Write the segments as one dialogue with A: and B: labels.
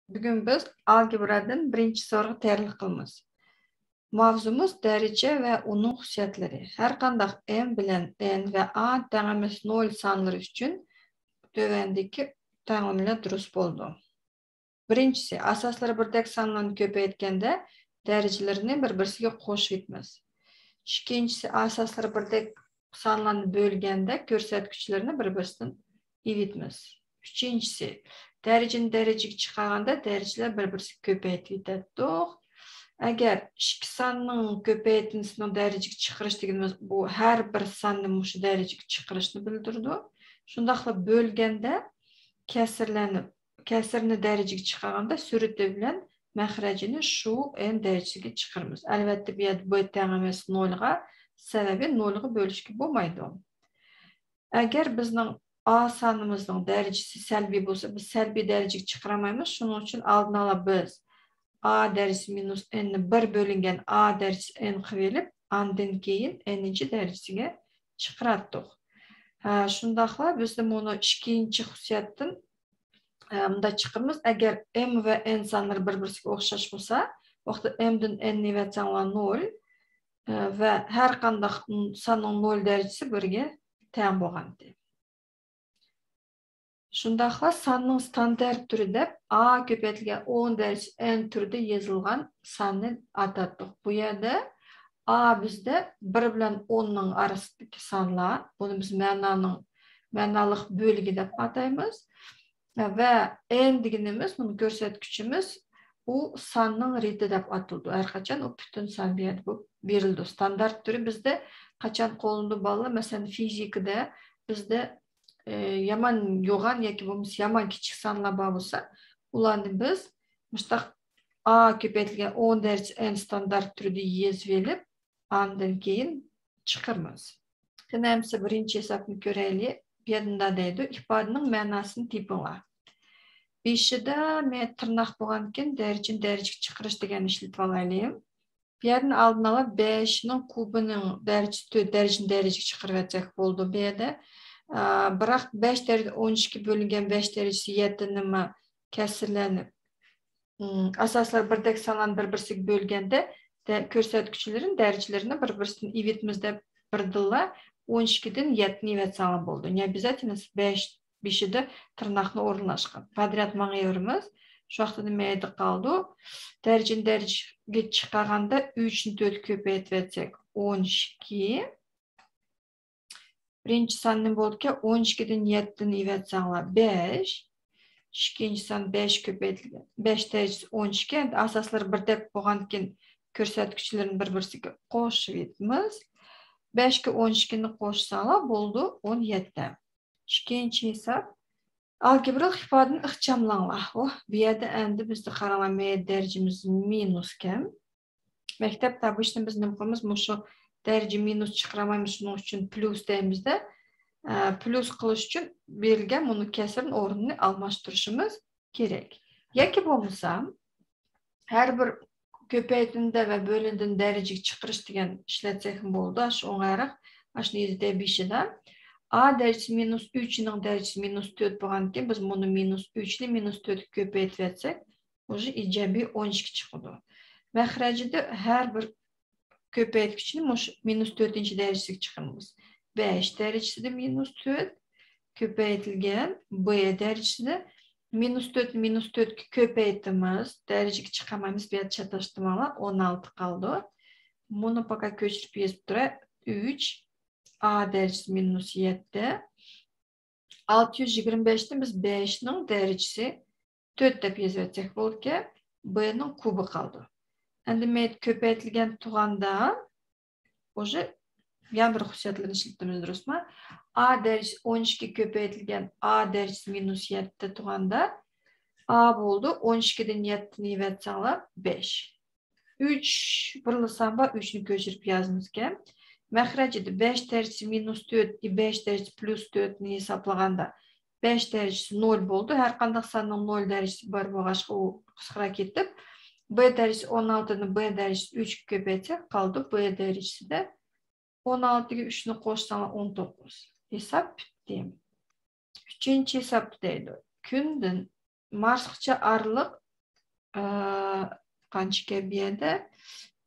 A: Bugün biz algebradan birinchi soruga tayyorlik qilamiz. Mavzumuz daraja va uning xususiyatlari. Har qanday m bilan n va a teng emas 0 sonlari uchun tövəndəki təminlər durust bo'ldi. Birinchisi, asoslari birdek sonlarni ko'paytganda darajalarini bir-birisiga qo'shib etmiz. Ikkinchisi, asoslari birdek sonlarni bo'lganda ko'rsatkichlarni bir-birisidan ivitmiz. Uchinchisi, darajani darajaga chiqarganda darajalar bir-birisiga ko'payib ketadi. Agar ikki sonning ko'paytinisini darajaga chiqarish deganimiz bu har bir sonni shu darajaga chiqarishni bildirdi. Shunday qilib bo'lganda kasrni darajaga chiqarganda surati bilan mahrajini shu n darajasiga chiqaramiz. Albatta bu yerda b teng emas 0 ga, sababi 0 ga bo'lishga bo'lmaydi. Agar bizning a sonimizning darajasi salbiy bo'lsa, biz salbiy darajaga chiqaramaymiz. Shuning uchun oldin ola biz a darajasi minus n ni 1 bo'lingan a darajasi n qilib olib, undan keyin n-chi darajasiga chiqaratdik. Shundaqla bizda buni ikkinchi xususiyatdan bunda chiqamiz. Agar m va n sonlari bir-birisiga o'xshash bo'lsa, vaqtda m dan n ni vatsanglar 0 va har qanday sonning 0 darajasi 1 ga teng bo'lganda. Shundaqla sonning standart turida a ko'paytirilgan 10 darajasi n turida yozilgan sonni atadik. Bu yerda a bizda 1 bilan 10 ning orasidagi sonlar, buni biz ma'noliq bo'ligi deb ataymiz. Va n deganimiz, buni ko'rsatkichimiz u sonning reti deb atildi. Har qachon u butun son berildi. Standart turi bizda qachon qo'llanildi bolalar, masalan fizikada bizda yomon yo'g'an yoki bo'lmasa yomon kichik sonlar bo'lsa, ularni biz mustaq a ko'paytirilgan 10 darajasi n standart turida yozib olib, undan keyin chiqaramiz. Qanamsa birinchi hisobni ko'raylik. Bu yerda deydi, ifodaning ma'nosini topinglar. 5da men tirnoq bo'lgan ekan darajaga chiqarish degan ishlatib olaylik. Bu yerni oldin ola 5 ning kubining darajasi 4 darajaga chiqarib etsak bo'ldi. Bu yerda biroq 5 darajada 12 bo'lingan 5 darajasi 7 nima kasrlanib asoslar birdek sonlarni bir-birisiga bo'lganda ko'rsatkichlarning darajalarini bir-birisidan ivitmiz deb birdilla 12 dan 7 ni ivatsanglar bo'ldi. Ne обязательно 5da tirnoqni o'rinlashgan. Kvadrat mang'averamiz. Shu vaqtda nima edi qoldi? Darajaga chiqarganda 3 ni 4 ko'paytirib etsak 12. Birinchi sonni bo'ldi, 12 dan 7 ni ivatsanglar 5. Ikkinchi son 5 ko'paytirilgan. 5 darajasi 12. Endi asoslari birdek bo'lgandan keyin ko'rsatkichlarni bir-birisiga qo'shib etamiz. 5 ga 12 ni qo'shsanglar bo'ldi 17. Ikkinchi hisob algebrik ifodani ixchamlanglar. Bu yerda endi bizda qaralmaydi darajamiz minus kam. Maktabda obычно biz nima qilamiz? Shu daraja minus chiqaramaymiz, shuning uchun plus deymizda. Plus qilish uchun berilgan buni kasrning o'rnini almashtirishimiz kerak. Yoki bo'lmasa har bir ko'paytindi va bo'lindan darajaga chiqarish degan ishlatsak ham bo'ldi. Shu o'ng'ayroq. Mana shuni 5da a darajasi minus 3 ning darajasi minus 4 bo'lgan ekan, biz buni minus 3 ni minus 4 ga ko'paytirib etsak, o'sha ijobiy 12 chiqadi. Mahrajida har bir ko'paytkichni minus 4 darajasiga chiqaramiz. 5 darajasida minus 4 ko'paytirilgan b darajasida minus 4 minus 4 ga ko'paytamiz. Darajaga chiqamaymiz, bu yerda chatashtirmalar 16 qoldi. Buni faqat ko'chirib yozib turay. 3 a darajasi minus 7. 625 ni biz 5 ning darajasi 4 deb yozib etsak bo'ldi, b ning kubi qoldi. Endi men ko'paytirilgan tug'anda o'sha yana bir xususiyatlarni ishlatamiz, durustmi? A darajasi 12 ko'paytirilgan a darajasi minus 7 tug'anda a bo'ldi 12 dan 7 ni ivatsanglar 5. 3 birlasam va 3 ni ko'chirib yozimizga. Mahrajida 5 darajasi minus 4 5 darajasi plus 4 ni hisoblaganda 5 darajasi 0 bo'ldi. Har qanday sonning 0 darajasi bor bo'lg'achqa u qisqarib ketib, b darajasi 16 ni b darajasi 3 ga ko'paytsak qoldi b darajasida 16 ga 3 ni qo'shsanglar 19. Hisob bitdi. Uchinchi hisob deydi. Kundan Marsgacha oraliq qancha biyada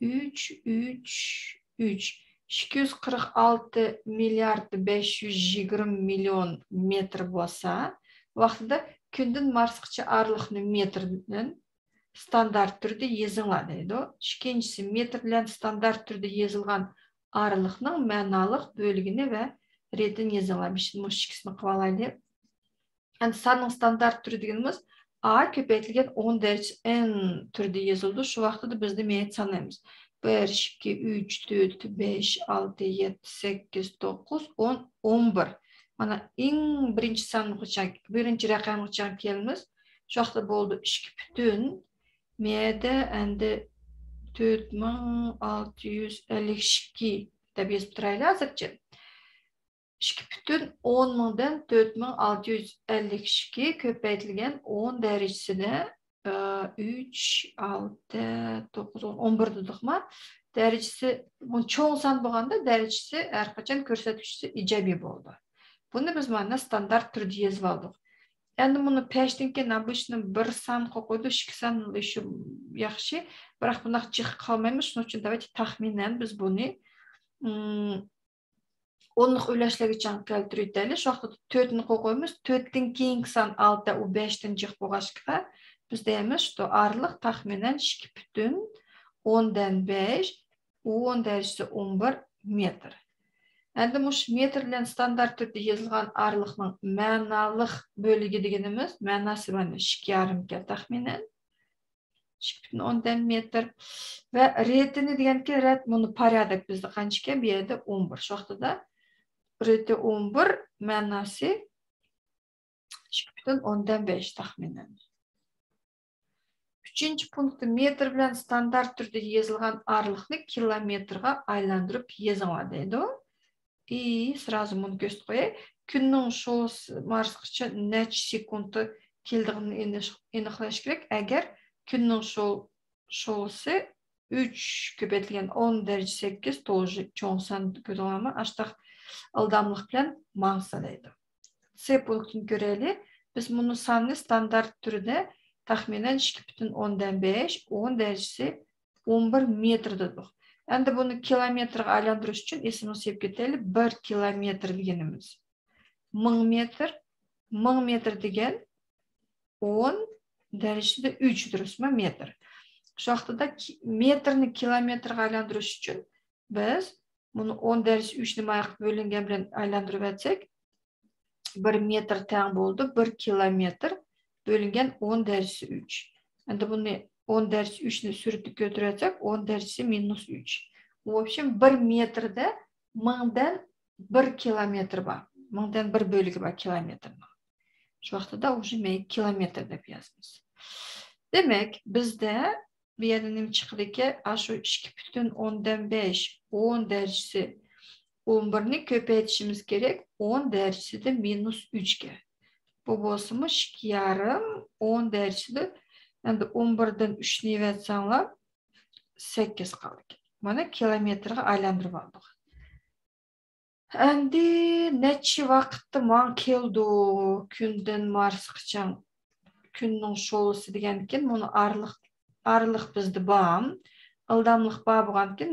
A: 246 milyard 520 milyon metr bo'lsa, vaqtida kundan Marsgacha araliqni metrdan standart turda yeziladi deydi. Ikkinchisi metr bilan standart turda yezilgan araliqning ma'noliq bo'lgini va retini yeziladi. Mush ikkisini qilib olaylik. Endi sanning standart turi deganimiz A ko'paytirilgan 10 derece n turda yozildi. Shu vaqtida biz nima sanaymiz? 1, 2, 3, 4, 5, 6, 7, 8, 9, 10, 11. Mana eng birinchi sanni birinchi raqamga kelamiz. Shu vaqtda bo'ldi 2 meda endi 4652 deb yozib turaylik hozircha. 2,10 4652 ko'paytirilgan 10 derecesida 3, 6, 9, 11 dedikmi? Derecesi cho'ng san bo'lganda derecesi har qachon ko'rsatkichi ijobiy bo'ldi. Buni biz mana standart turda yozib oldik. Endi buni peshdan keyin obычно bir san qo'ydi, 2 san shu yaxshi, biroq bunaqa jiq qolmaymiz. Shuning uchun davlat taxminan biz buni 10'lik o'ylashlargacha keltirib shu vaqtda 4 ni qo'yamiz. 4 dan keyingi san 6, u 5 dan jiq bo'lg'ashqa biz deymiz, что araliq taxminan 2,10 dan 5, 10 derecesi 11 metr. Endi mush metr bilan standart turda yozilgan araliqning ma'noliq bo'ligi deganimiz, ma'nosi mana 2,5 ga taxminan 2,10 metr va retini deganki, ret buni porядок bizda qancha? Bu yerda 11. Shu vaqtida reti 11 ma'nosi 2,5 taxminan. 3-punkti metr bilan standart turda yozilgan araliqni kilometrga aylantirib yozinglar deydi. Сразу buni ko'rsatib qo'yay. Kunning sho'si Marsgacha necha sekundda keldigini aniqlash kerak. Agar kunning sho'si 3 ko'paytirilgan 10 derece 8 тоже cho'ng san ko'ramiz. Ashtaq ildamlik bilan mangsa deydi. C punktini ko'raylik. Biz buni sanni standart turida taxminan 2,10 dan 5, 10 derecesi 11 metr dedik. Endi buni kilometrga aylantirish uchun esimizga solib ketaylik. 1 kilometr deganimiz 1000 metr. 1000 metr degan 10 derecesida 3 durustmi metr. Shu vaqtida metrni kilometrga aylantirish uchun biz buni 10 derece 3 nima qilib bo'lingan bilan aylantirib o'tsak 1 metr teng bo'ldi. 1 kilometr bo'lingan 10 derecesi 3. Endi buni 10 derece 3 ni surib ko'tarsak 10 derecesi minus 3. В общем 1 metrda 1000dan 1 kilometr bor. 1000dan 1 bo'ligi bor kilometrning. Shu vaqtida уже kilometr deb yozamiz. Demak, bizda bu yerda nima chiqdiki, shu 2,10 dan 5, 10 derecesi 11 ni ko'paytirishimiz kerak 10 derecesida minus 3 ga. Bu bo'lsa 2,5 10 derecesida endi 11 dan 3 ni yetsanglar 8 qoldi. Mana kilometrga aylantirib oldik. Endi necha vaqtda man keldi kundan Marsgacha kunning sho'si degankin, buni araliq bizda bor. Ildamlik bor bo'lgankin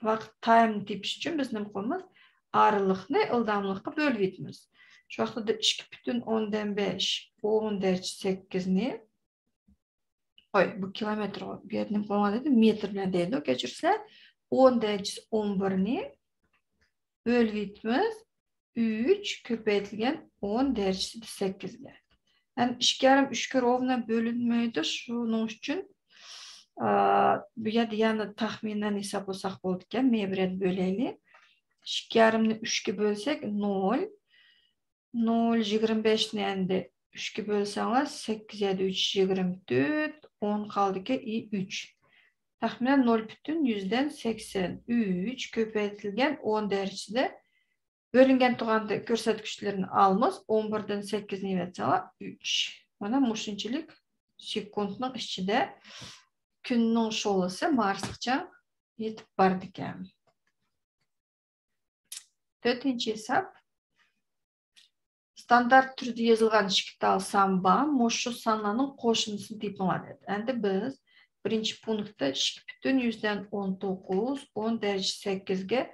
A: vaqt time tepish uchun biz nima qilamiz? Araliqni ildamlikqa bo'lib yetamiz. Shu vaqtda 2,10 dan 5, 10 derece 8 ni bu kilometr bu yerda nima qo'ygan edi? Metr bilan deydi, kechirsizlar. 10 derece 11 ni bo'lib yetamiz 3 ko'paytirilgan 10 derece 8 ga. Yani 2,5 ga rovna bo'linmaydi. Shuning uchun bu yerda yana taxminan hisoblasak bo'ldi ekan. Men bir yerda bo'laylik. 2,5 ni 3 ga bo'lsak 0. 0,25 ni endi 3 ga bo'lsanglar 8 7 3 24 10 qaldiki 3. Taxminan 0,183 ko'paytirilgan 10 derecesida bo'lingan turganda ko'rsatkichlarni alamiz. 11 dan 8 ni yetsanglar 3. Mana shunchalik sekundning ichida kunning sho'lisi Marsgacha yetib bordi ekan. 4-hisob. стандарт түрде yazılgan işkital san var. Moşu sanlarının qoşumlusun deyip oladı. Endi biz birinci punktda 2,19 10 derecesi 8'ge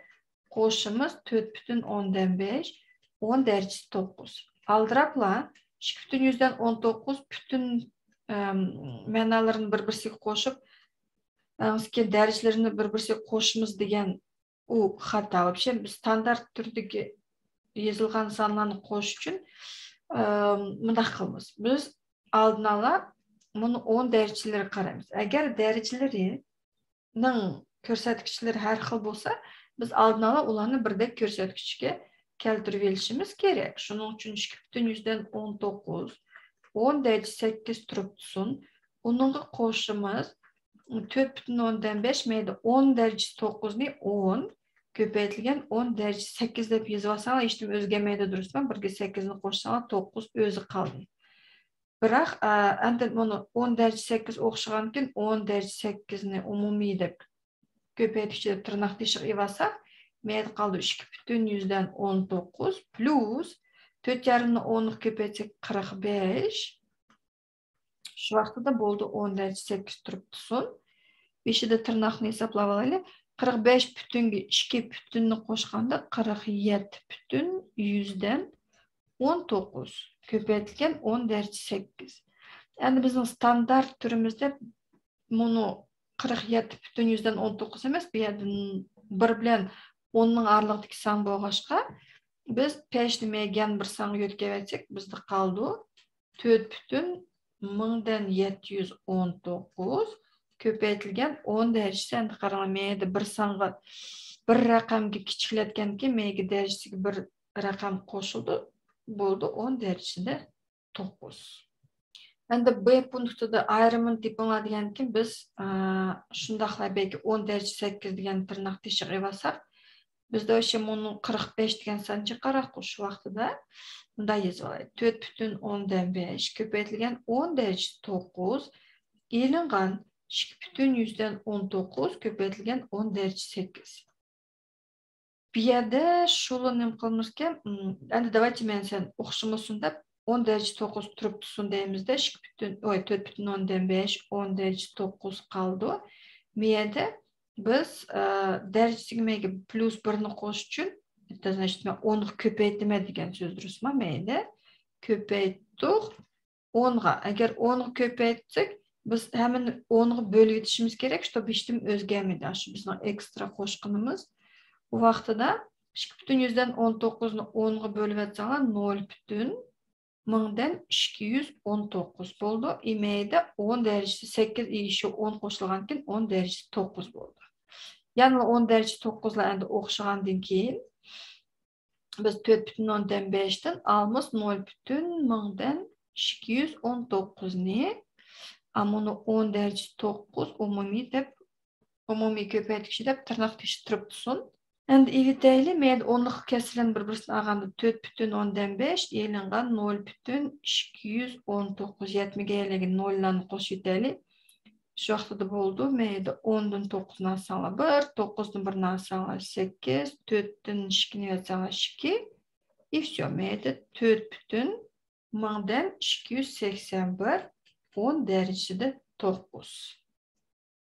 A: qoşumuz 4,5 10 derecesi 9. Aldırapla 2,19 bütün manalarını bir-birisiga qo'shib, derecelerini bir-birisiga qo'shimiz degan u xato. Вообще biz standart turdagi yazılgan sanlarni qo'shish uchun mundaq qilamiz. Biz oldin ola buni 10 derecelari qaraymiz. Agar derecelarining ko'rsatkichlari har xil bo'lsa, biz oldin ola ularni birdek ko'rsatkichga keltirib olishimiz kerak. Shuning uchun 2,19 10 derece 8 turibdisin. Uningga qo'shimiz 4,5 mayli 10 derece 9'ni 10 köpeytilgan 10 derece 8 deb yozib olsanglar hech nima o'zgarmaydi, durustmi? 1ga 8 ni qo'shsanglar 9 o'zi qoldi. Biroq endi buni 10 derece 8 o'xshagankin 10 derece 8 ni umumiy deb ko'paytkichda tirnoq teshib olsak, mayli qoldi 2,19 plus 4,5 ni 10 ni ko'paytsak 45. Shu vaqtida bo'ldi 10 derece 8 turibdisin. 5'de tırnaqni hisoblab olaylik. 45 bütünge 2 bütünni qo'shganda 47 bütün 100'den 19 ko'paytilgan 10 derece 8. Endi bizning standart turimizda bunu 47 bütün 100'den 19 emas, bu yerda 1 bilan 10 ning oralig'idagi son bo'lg'ashqa biz peshnimagan bir songa yo'tkazsak, bizda qoldi 4 bütün 1719 köpeytilgan 10 derecesi. Endi qarang, meyda bir songa bir raqamga kichiklatganki, meyga derecesiga bir raqam qo'shildi, bo'ldi 10 derecesida 9. Endi B punktida ayrimini deb bo'ladiganki, biz shundaqla belki 10 derece 8 degan tirnoq teshib olsak, bizda o'sha buni 45 degan son chiqaraq shu vaqtida bunday yozib olaylik. 4,15 ko'paytilgan 10 derece 9 ilingan 2,19 ko'paytilgan 10 derece 8. Bu yerda shuni nima qilmizki, endi давайте men sen o'qishimisin deb 10 derece 9 turibdisin deymizda, 4,15 10 derece 9 qoldi. Bu yerda biz derecesiga plus 1'ni qo'shish uchun bitta значит 10 ni ko'paytma degan so'z durustmi? Mayli. Ko'paytdik 10 ga. Agar 10 ni ko'paytsak, biz hemen 10 ga bo'lib yetishimiz kerak, чтобы hech kim o'zgarmaydi. Shu bizning ekstra qo'shqinimiz. Bu vaqtida 2,19 ni 10 ga bo'lib etsanglar 0,1000'dan 219 bo'ldi. Imeyda 10 derecesi 8 shu 10 qo'shilgankin 10 derecesi 9 bo'ldi. Ya'ni 10 derece 9 la endi o'xshagandan keyin biz 4,15 dan almiz 0,1000'dan 219 ni. Amuni 10 derece 9 umumiy ko'paytkichi deb tirnoq teshib turibdisin. Endi evitayli, men 10lik kesirlarni bir-birisini olganda 4,15 ilingan 0,219 yetmiga aylangan 0 larni qo'shib yetaylik. Shu vaqtida bo'ldi. Meyda 10 dan 9 ni olsanglar 1, 9 dan 1 ni olsanglar 8, 4 dan 2 ni olsanglar 2. Все, meyda 4,1000'dan 281 10 derecede 9.